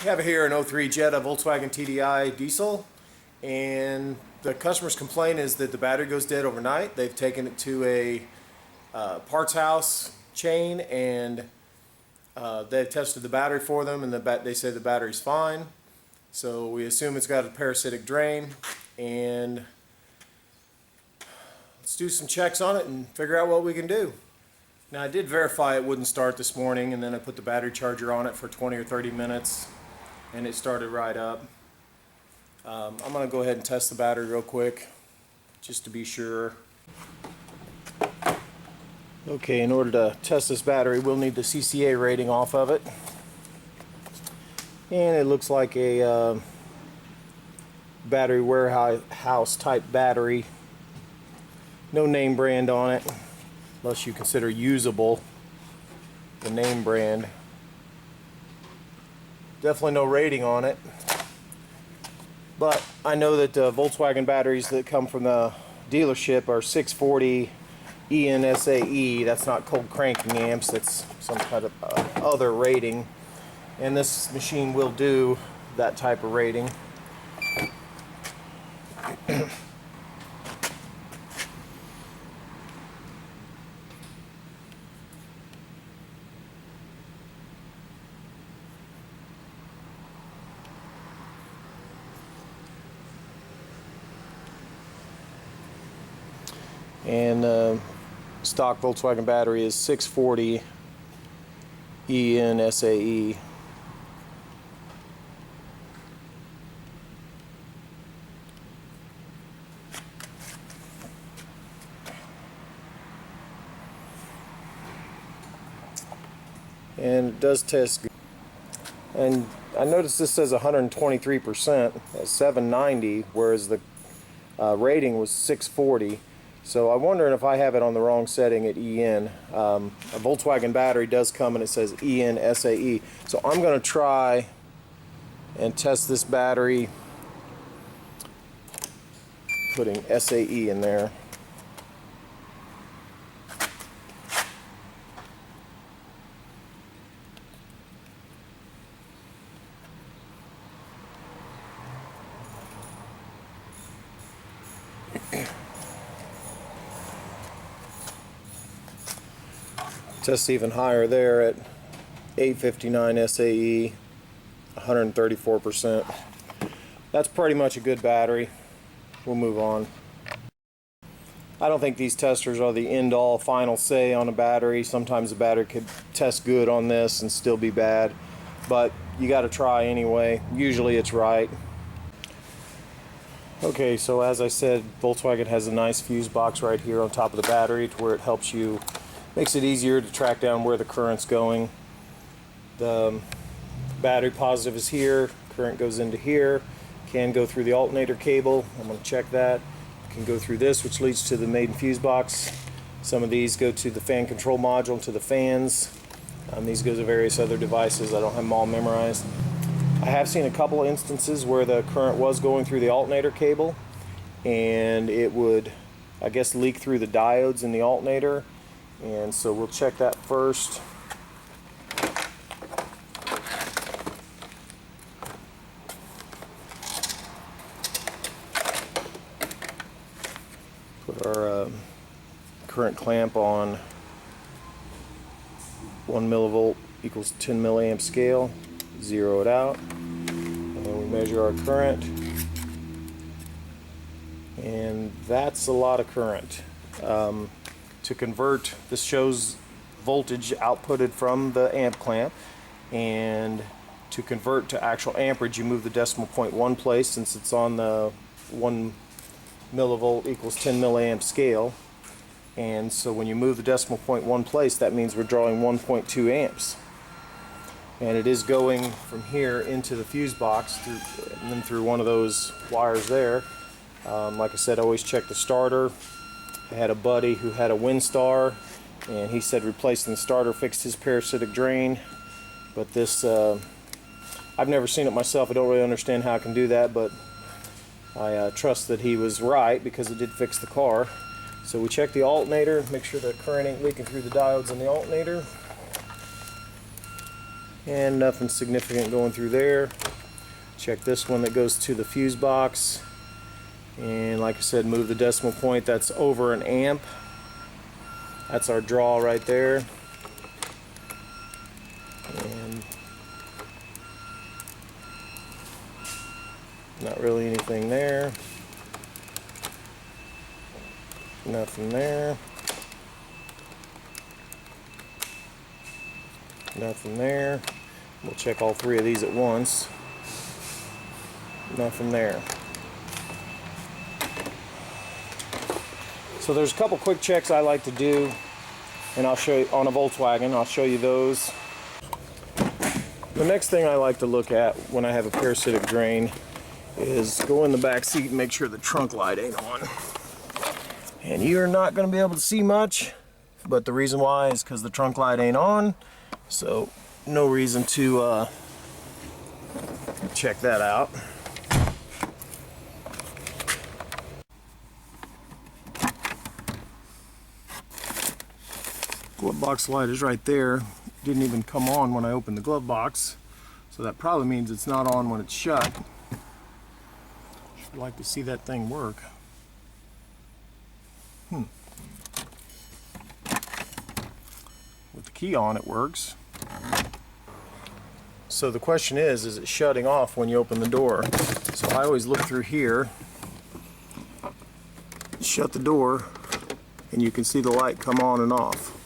We have here an '03 Jetta Volkswagen TDI diesel, and the customer's complaint is that the battery goes dead overnight. They've taken it to a parts house chain, and they've tested the battery for them, and they say the battery's fine. So we assume it's got a parasitic drain, and let's do some checks on it and figure out what we can do. Now, I did verify it wouldn't start this morning, and then I put the battery charger on it for 20 or 30 minutes, and it started right up. I'm going to go ahead and test the battery real quick, just to be sure. Okay, in order to test this battery, we'll need the CCA rating off of it. And it looks like a battery warehouse type battery. No name brand on it, unless you consider usable the name brand. Definitely no rating on it. But I know that Volkswagen batteries that come from the dealership are 640 ENSAE. That's not cold cranking amps, that's some kind of other rating. And this machine will do that type of rating. And stock Volkswagen battery is 640 ENSAE. And it does test good. And I noticed this says 123% at 790, whereas the rating was 640. So I'm wondering if I have it on the wrong setting at EN. A Volkswagen battery does come and it says ENSAE. So I'm going to try and test this battery putting SAE in there. Test even higher there at 859 SAE, 134%. That's pretty much a good battery. We'll move on. I don't think these testers are the end-all final say on a battery. Sometimes the battery could test good on this and still be bad, but you got to try anyway. Usually it's right. Okay, so as I said, Volkswagen has a nice fuse box right here on top of the battery to where it helps you, makes it easier to track down where the current's going. The battery positive is here, current goes into here, can go through the alternator cable. I'm going to check that. Can go through this, which leads to the main fuse box. Some of these go to the fan control module, to the fans. These go to various other devices. I don't have them all memorized. I have seen a couple of instances where the current was going through the alternator cable, and it would, I guess, leak through the diodes in the alternator. And so we'll check that first. Put our current clamp on 1 millivolt equals 10 milliamp scale. Zero it out, and we measure our current, and that's a lot of current. To convert, this shows voltage outputted from the amp clamp, and to convert to actual amperage you move the decimal point one place, since it's on the 1 millivolt equals 10 milliamp scale. And so when you move the decimal point one place, that means we're drawing 1.2 amps. And it is going from here into the fuse box and then through one of those wires there. Like I said, always check the starter. I had a buddy who had a Windstar, and he said replacing the starter fixed his parasitic drain. But this, I've never seen it myself. I don't really understand how I can do that, but I trust that he was right because it did fix the car. So we check the alternator, make sure the current ain't leaking through the diodes in the alternator. and nothing significant going through there. Check this one that goes to the fuse box, and like I said, move the decimal point. That's over an amp. That's our draw right there. And not really anything there. Nothing there. Nothing there. We'll check all three of these at once. Nothing there. So there's a couple quick checks I like to do, and I'll show you on a Volkswagen. I'll show you those. The next thing I like to look at when I have a parasitic drain is go in the back seat and make sure the trunk light ain't on. And you're not going to be able to see much, but the reason why is because the trunk light ain't on, so no reason to check that out. Glove box light is right there. Didn't even come on when I opened the glove box, so that probably means it's not on when it's shut. Should like to see that thing work. With the key on, it works. So the question is it shutting off when you open the door? So I always look through here, shut the door, and you can see the light come on and off.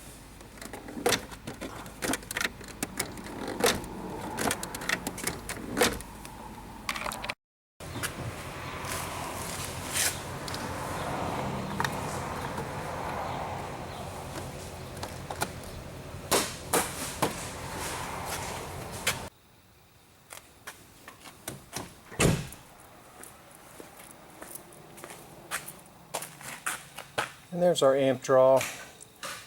And there's our amp draw.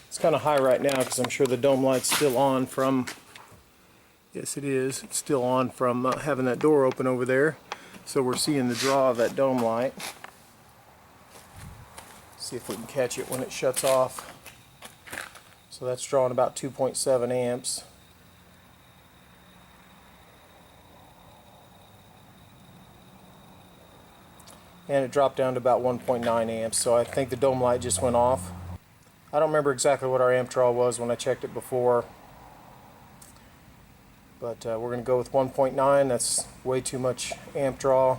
It's kind of high right now because I'm sure the dome light's still on from, yes it is, it's still on from having that door open over there. So we're seeing the draw of that dome light. See if we can catch it when it shuts off. So that's drawing about 2.7 amps. And it dropped down to about 1.9 amps, so I think the dome light just went off. I don't remember exactly what our amp draw was when I checked it before, but we're going to go with 1.9. That's way too much amp draw.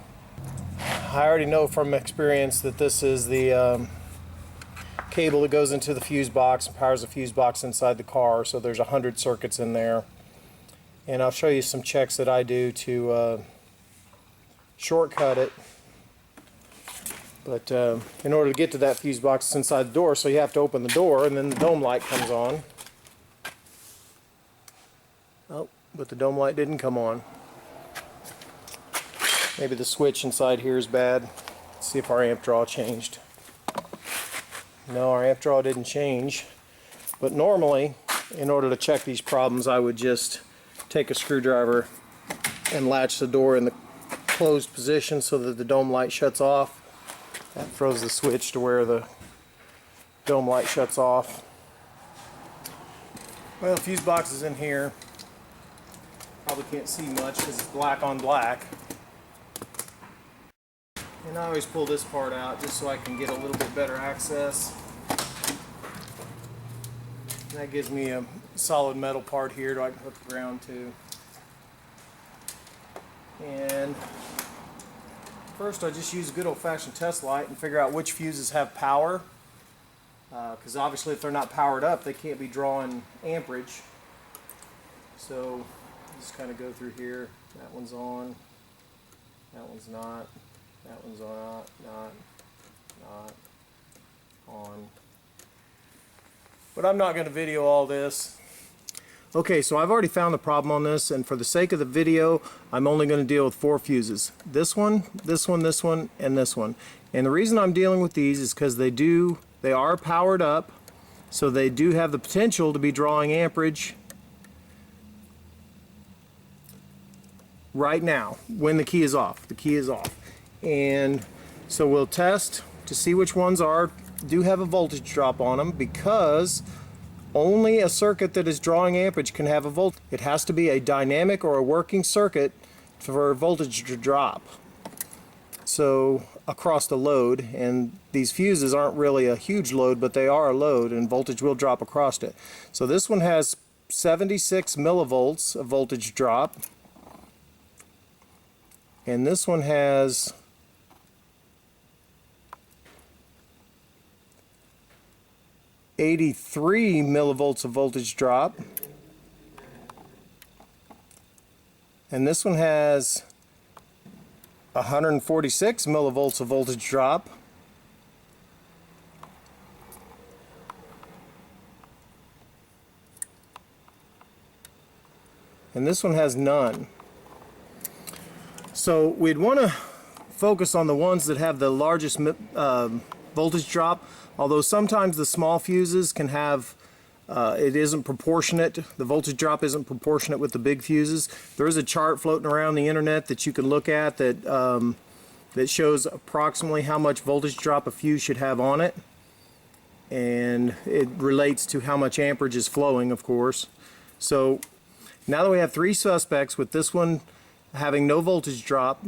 I already know from experience that this is the cable that goes into the fuse box and powers the fuse box inside the car, so there's 100 circuits in there. And I'll show you some checks that I do to shortcut it. But in order to get to that fuse box, it's inside the door, so you have to open the door and then the dome light comes on. Oh, but the dome light didn't come on. Maybe the switch inside here is bad. Let's see if our amp draw changed. No, our amp draw didn't change. But normally, in order to check these problems, I would just take a screwdriver and latch the door in the closed position so that the dome light shuts off. That throws the switch to where the dome light shuts off. Well, the fuse box is in here. Probably can't see much because it's black on black. And I always pull this part out just so I can get a little bit better access. And that gives me a solid metal part here that I can hook the ground to. And first I just use a good old-fashioned test light and figure out which fuses have power, because obviously if they're not powered up they can't be drawing amperage. So just kind of go through here. That one's on, that one's not, that one's not on. But I'm not going to video all this. Okay, so I've already found the problem on this, and for the sake of the video, I'm only going to deal with 4 fuses. This one, this one, this one, and this one. And the reason I'm dealing with these is because they are powered up, so they do have the potential to be drawing amperage right now when the key is off. The key is off. And so we'll test to see which ones do have a voltage drop on them, because Only a circuit that is drawing amperage can have a voltage. It has to be a dynamic or a working circuit for voltage to drop. So across the load, and these fuses aren't really a huge load, but they are a load, and voltage will drop across it. So this one has 76 millivolts of voltage drop, and this one has 83 millivolts of voltage drop, and this one has 146 millivolts of voltage drop, and this one has none. So we'd want to focus on the ones that have the largest voltage drop, although sometimes the small fuses can have it isn't proportionate. The voltage drop isn't proportionate with the big fuses. There is a chart floating around the internet that you can look at that that shows approximately how much voltage drop a fuse should have on it, and it relates to how much amperage is flowing, of course. So now that we have three suspects, with this one having no voltage drop,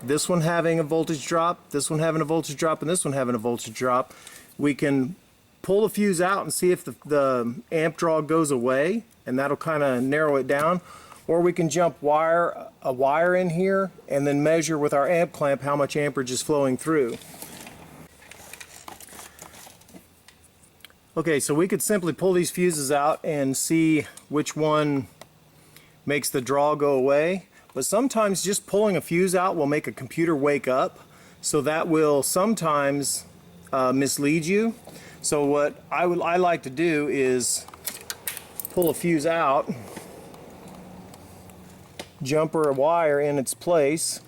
this one having a voltage drop, this one having a voltage drop, and this one having a voltage drop, we can pull the fuse out and see if the amp draw goes away, and that'll kind of narrow it down. Or we can jump a wire in here and then measure with our amp clamp how much amperage is flowing through. Okay, so we could simply pull these fuses out and see which one makes the draw go away. But sometimes just pulling a fuse out will make a computer wake up, so that will sometimes mislead you. So what I like to do is pull a fuse out, jumper a wire in its place,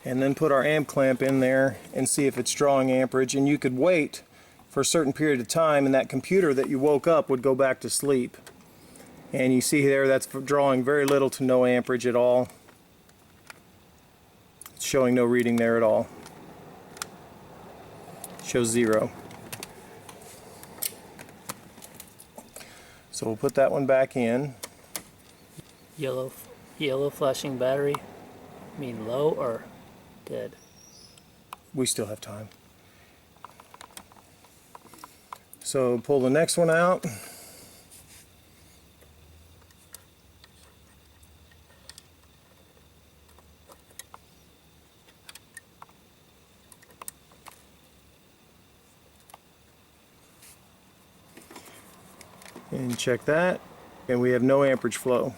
and then put our amp clamp in there and see if it's drawing amperage. And you could wait for a certain period of time, and that computer that you woke up would go back to sleep. And you see there that's drawing very little to no amperage at all. It's showing no reading there at all. It shows 0. So we'll put that one back in. Yellow flashing battery mean low or dead? We still have time. So pull the next one out. And check that, and we have no amperage flow.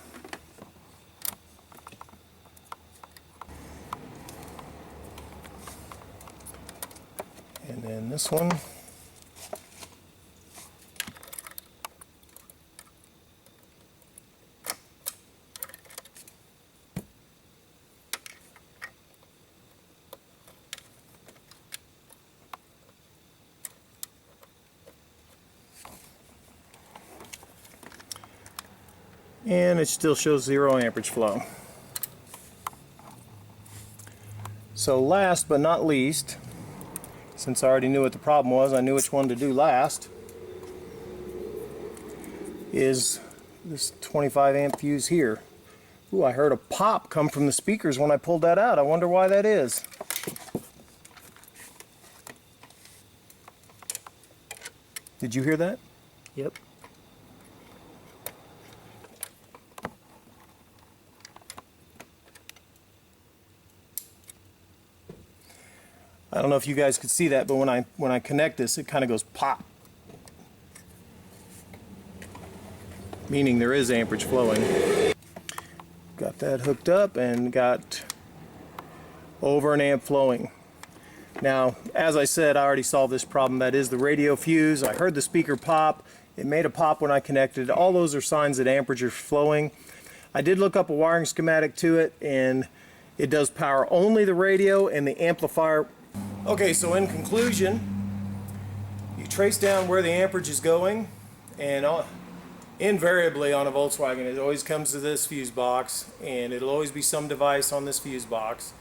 And then this one. And it still shows 0 amperage flow. So last but not least, since I already knew what the problem was, I knew which one to do last, is this 25 amp fuse here. Ooh, I heard a pop come from the speakers when I pulled that out. I wonder why that is. Did you hear that? Yep. I don't know if you guys could see that, but when I connect this, it kind of goes pop, meaning there is amperage flowing. Got that hooked up and got over an amp flowing. Now, as I said, I already solved this problem. That is the radio fuse. I heard the speaker pop. It made a pop when I connected. All those are signs that amperage is flowing. I did look up a wiring schematic to it, and it does power only the radio and the amplifier. Okay, so in conclusion, you trace down where the amperage is going, and Invariably on a Volkswagen, it always comes to this fuse box, and it'll always be some device on this fuse box.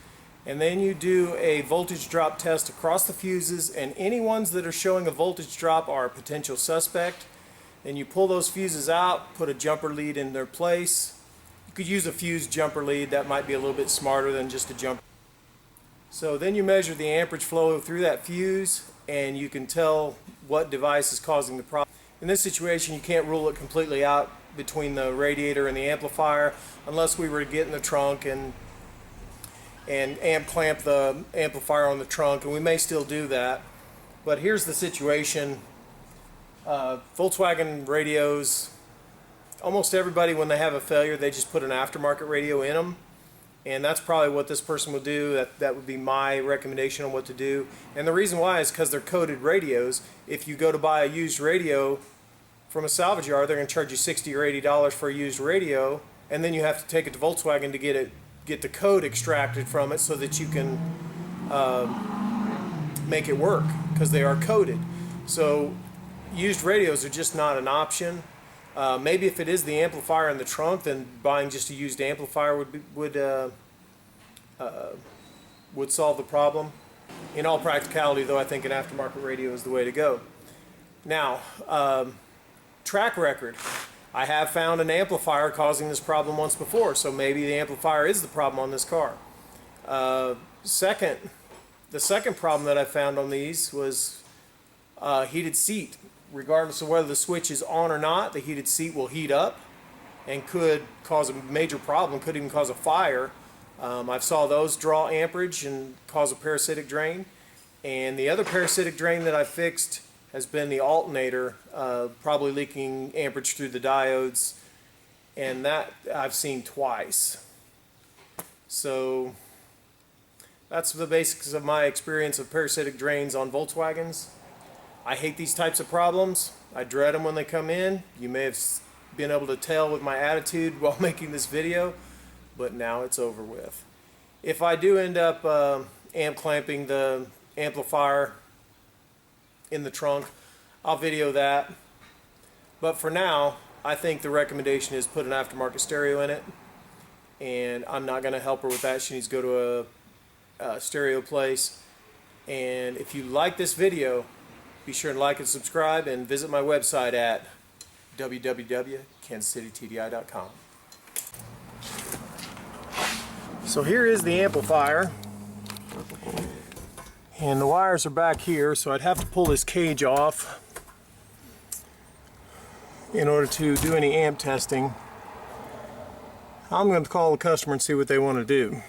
And then you do a voltage drop test across the fuses, and any ones that are showing a voltage drop are a potential suspect. Then you pull those fuses out, put a jumper lead in their place. You could use a fuse jumper lead, that might be a little bit smarter than just a jumper. So then you measure the amperage flow through that fuse, and you can tell what device is causing the problem. In this situation, you can't rule it completely out between the radiator and the amplifier unless we were to get in the trunk and amp clamp the amplifier on the trunk, and we may still do that. But here's the situation. Volkswagen radios, almost everybody, when they have a failure, they just put an aftermarket radio in them. And that's probably what this person would do. That would be my recommendation on what to do. And the reason why is because they're coated radios. If you go to buy a used radio from a salvage yard, they're going to charge you $60 or $80 for a used radio, and then you have to take it to Volkswagen to get the code extracted from it so that you can make it work, because they are coded. So used radios are just not an option. Maybe if it is the amplifier in the trunk, then buying just a used amplifier would solve the problem. In all practicality, though, I think an aftermarket radio is the way to go. Now, track record. I have found an amplifier causing this problem once before, so maybe the amplifier is the problem on this car. The second problem that I found on these was heated seat. Regardless of whether the switch is on or not, the heated seat will heat up and could cause a major problem, could even cause a fire. I've saw those draw amperage and cause a parasitic drain. And the other parasitic drain that I fixed has been the alternator, probably leaking amperage through the diodes, and that I've seen twice. So that's the basics of my experience of parasitic drains on Volkswagens. I hate these types of problems. I dread them when they come in. You may have been able to tell with my attitude while making this video, but now it's over with. If I do end up amp clamping the amplifier in the trunk, I'll video that. But for now, I think the recommendation is put an aftermarket stereo in it, and I'm not going to help her with that. She needs to go to a stereo place. And if you like this video, be sure to like and subscribe, and visit my website at www.kansascitytdi.com. So here is the amplifier, and the wires are back here, so I'd have to pull this cage off in order to do any amp testing. I'm going to call the customer and see what they want to do.